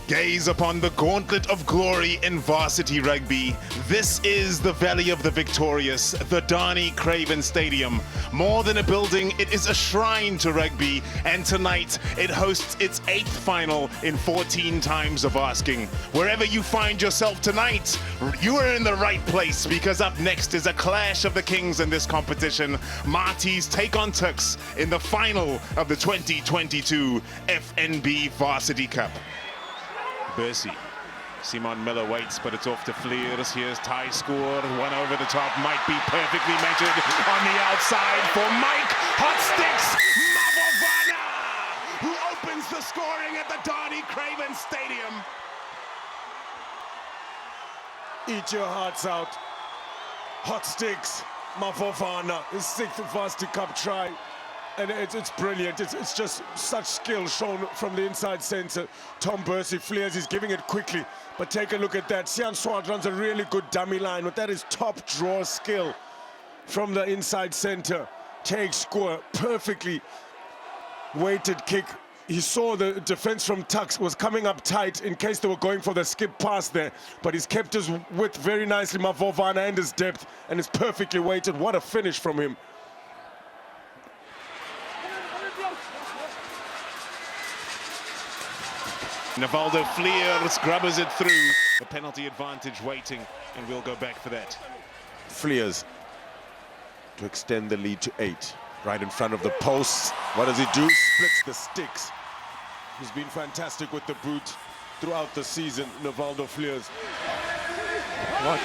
Gaze upon the gauntlet of glory in varsity rugby. This is the Valley of the Victorious, the Darnie Craven Stadium. More than a building, it is a shrine to rugby, and tonight it hosts its 8th final in 14 times of asking. Wherever you find yourself tonight, you are in the right place, because up next is a clash of the kings in this competition. Maties take on Tuks in the final of the 2022 FNB Varsity Cup. Bercy. Simon Miller waits, but it's off to Fleers. Here's tie score. One over the top. Might be perfectly measured on the outside for Mike. Hot sticks. Mavovana, who opens the scoring at the Darnie Craven Stadium. Eat your hearts out. Hot sticks. Mavovana, his 6th Varsity Cup try. And it's brilliant. It's just such skill shown from the inside center. Tom Bercy Fleers is giving it quickly, but take a look at that. Sian Swart runs a really good dummy line, but that is top draw skill from the inside center. Takes score, perfectly weighted kick. He saw the defense from Tuks was coming up tight in case they were going for the skip pass there, but he's kept his width very nicely, Mavovana, and his depth, and it's perfectly weighted. What a finish from him. Navaldo Fleers grubbers it through. The penalty advantage waiting, and we'll go back for that. Fleers to extend the lead to 8. Right in front of the posts. What does he do? Splits the sticks. He's been fantastic with the boot throughout the season, Navaldo Fleers. Throughout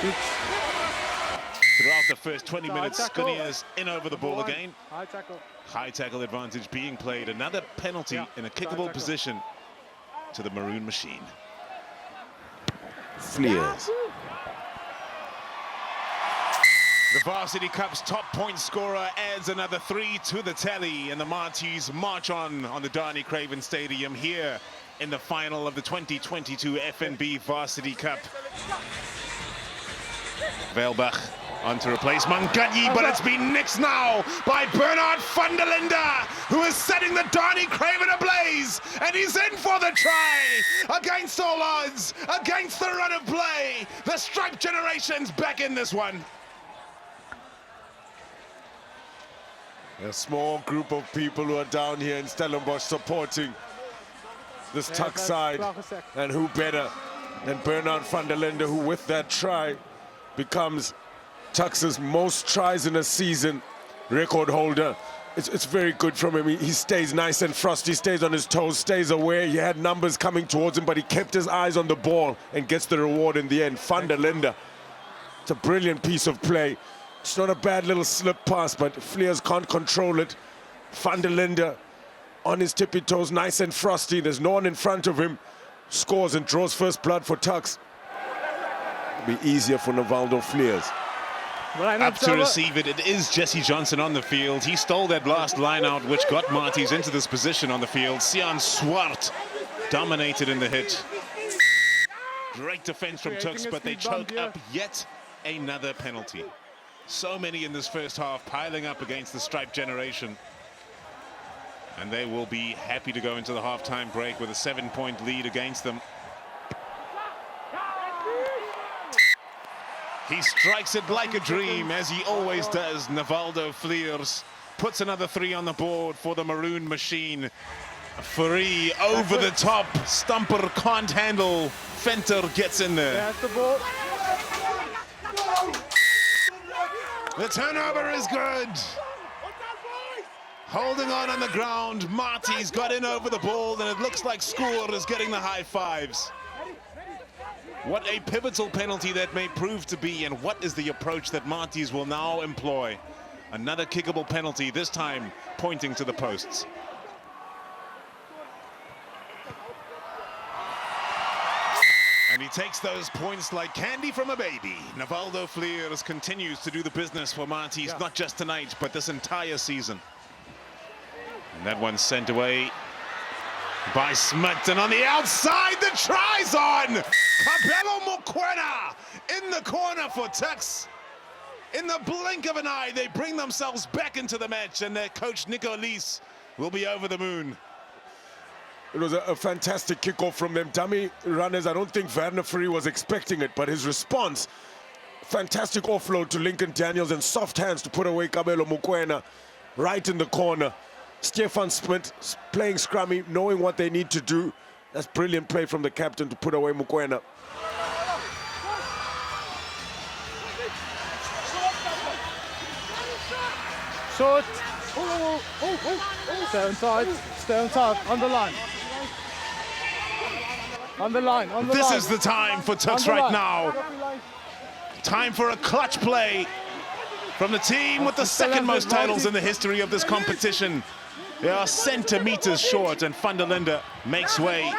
the first 20 minutes, Skunia's in over the ball again. High tackle. High tackle advantage being played. Another penalty in a kickable position to the Maroon Machine. Fleers. The Varsity Cup's top point scorer adds another 3 to the tally, and the Maties march on the Darnie Craven Stadium here in the final of the 2022 FNB Varsity Cup. Veilbach on to replace Mangadyi, but it's been nixed now by Bernard van der Linde, who is setting the Darnie Craven ablaze, and he's in for the try against all odds, against the run of play. The Stripe generation's back in this one. A small group of people who are down here in Stellenbosch supporting this Tuks side, and who better than Bernard van der Linde, who with that try becomes Tuks' most tries in a season record holder. It's very good from him. He stays nice and frosty, stays on his toes, stays aware. He had numbers coming towards him, but he kept his eyes on the ball and gets the reward in the end. Van der Linde, it's a brilliant piece of play. It's not a bad little slip pass, but Fleers can't control it. Van der Linde on his tippy toes, nice and frosty. There's no one in front of him. Scores and draws first blood for Tuks. It'll be easier for Navaldo Fleers. Up to receive it, it is Jesse Johnson on the field. He stole that last line out, which got Maties into this position on the field. Sian Swart dominated in the hit. Great defense from Tuks, but they choke up yet another penalty. So many in this first half piling up against the Stripe generation. And they will be happy to go into the halftime break with a 7-point lead against them. He strikes it like a dream, as he always does. Navaldo Fleers puts another 3 on the board for the Maroon Machine. Free over the top. Stumper can't handle. Venter gets in there. That's the ball. The turnover is good. Holding on the ground. Maties got in over the ball, and it looks like Skoor is getting the high fives. What a pivotal penalty that may prove to be, and what is the approach that Maties will now employ? Another kickable penalty, this time pointing to the posts. And he takes those points like candy from a baby. Navaldo Fleers continues to do the business for Maties, not just tonight, but this entire season. And that one's sent away by Smith, and on the outside, the try's on! Kabelo Mokoena in the corner for Tuks. In the blink of an eye, they bring themselves back into the match, and their coach, Nico Lees, will be over the moon. It was a fantastic kickoff from them. Dummy runners, I don't think Werner Free was expecting it, but his response, fantastic offload to Lincoln Daniels and soft hands to put away Kabelo Mokoena right in the corner. Stefan Smith playing scrummy, knowing what they need to do. That's brilliant play from the captain to put away Mokoena. Short. Stay on side, on the line. On the line, on the line. This is the time for Tuks right now. Time for a clutch play from the team with the second most titles in the history of this competition. They are centimeters short, and Van der Linde makes way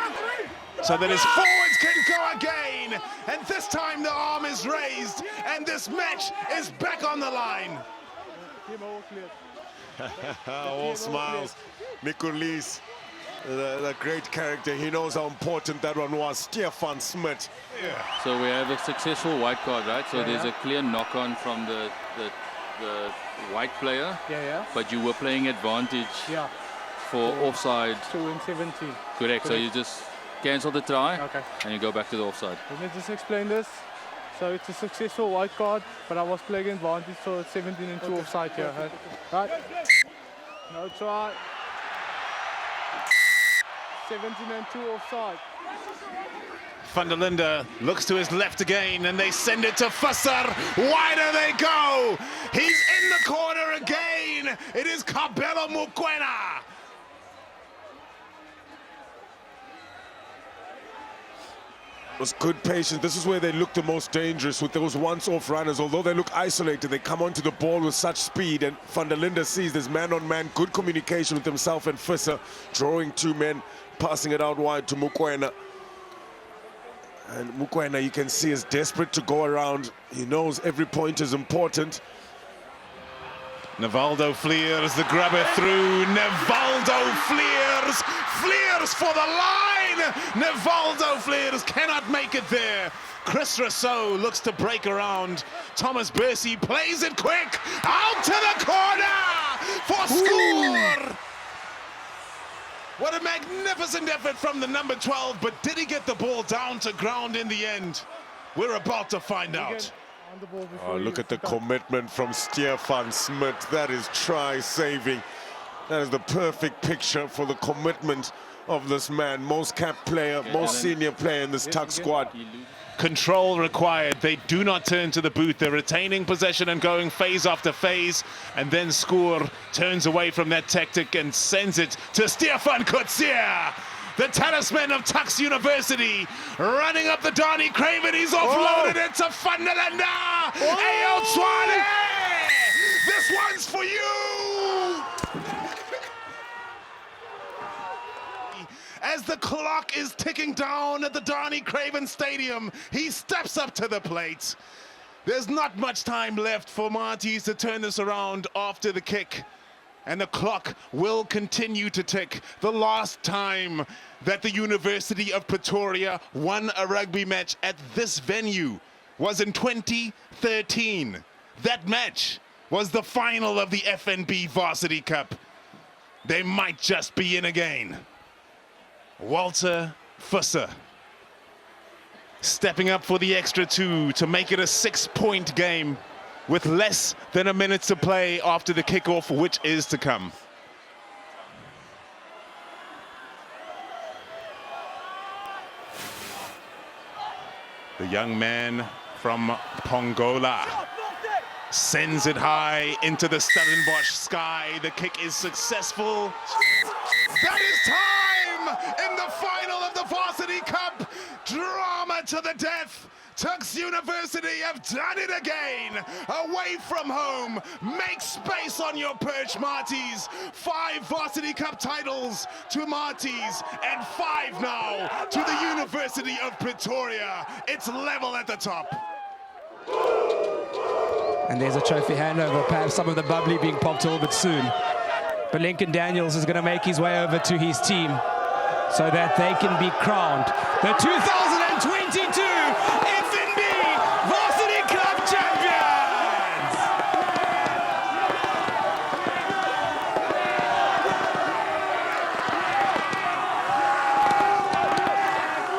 so that his forwards can go again. And this time the arm is raised, and this match is back on the line. All smiles. Mikulis, the great character. He knows how important that one was. Stefan Smith. Yeah. So we have a successful white card, right? So there's a clear knock-on from the white player. But you were playing advantage for offside. 2 and 17. Correct. So you just cancel the try and you go back to the offside. Let me just explain this. So it's a successful white card, but I was playing advantage, so it's 17 and 2 offside here. Right? No try. 17 and 2 offside. Van der Linde looks to his left again, and they send it to Visser. Wider they go. He's in the corner again. It is Kabelo Mokoena. It was good patience. This is where they look the most dangerous with those once-off runners. Although they look isolated, they come onto the ball with such speed, and Van der Linde sees this man-on-man, good communication with himself and Visser, drawing 2 men, passing it out wide to Mokoena. And Mokoena, you can see, is desperate to go around. He knows every point is important. Navaldo Fleers, the grabber through. Navaldo Fleers for the line. Navaldo Fleers cannot make it there. Chris Rousseau looks to break around. Thomas Bursey plays it quick. Out to the corner for score. What a magnificent effort from the number 12, but did he get the ball down to ground in the end? We're about to find out. Oh, look at the commitment from Stefan Smith. That is try-saving. That is the perfect picture for the commitment of this man. Most capped player, most senior player in this Tuks squad. Control required. They do not turn to the boot. They're retaining possession and going phase after phase. And then Skoor turns away from that tactic and sends it to Stefan Coetzee, the talisman of Tuks University, running up the Donnie Craven. He's offloaded it to Van der Linde. Ayo Tshwane! This one's for you! As the clock is ticking down at the Donnie Craven Stadium, he steps up to the plate. There's not much time left for Maties to turn this around after the kick. And the clock will continue to tick. The last time that the University of Pretoria won a rugby match at this venue was in 2013. That match was the final of the FNB Varsity Cup. They might just be in again. Walter Visser stepping up for the extra 2 to make it a 6-point game with less than a minute to play after the kickoff, which is to come. The young man from Pongola sends it high into the Stellenbosch sky. The kick is successful. That is time in the final of the Varsity Cup. Drama to the death. Tuks University have done it again. Away from home. Make space on your perch, Maties. 5 Varsity Cup titles to Maties and 5 now to the University of Pretoria. It's level at the top. And there's a trophy handover, perhaps some of the bubbly being popped a little bit soon. But Lincoln Daniels is going to make his way over to his team so that they can be crowned the 2000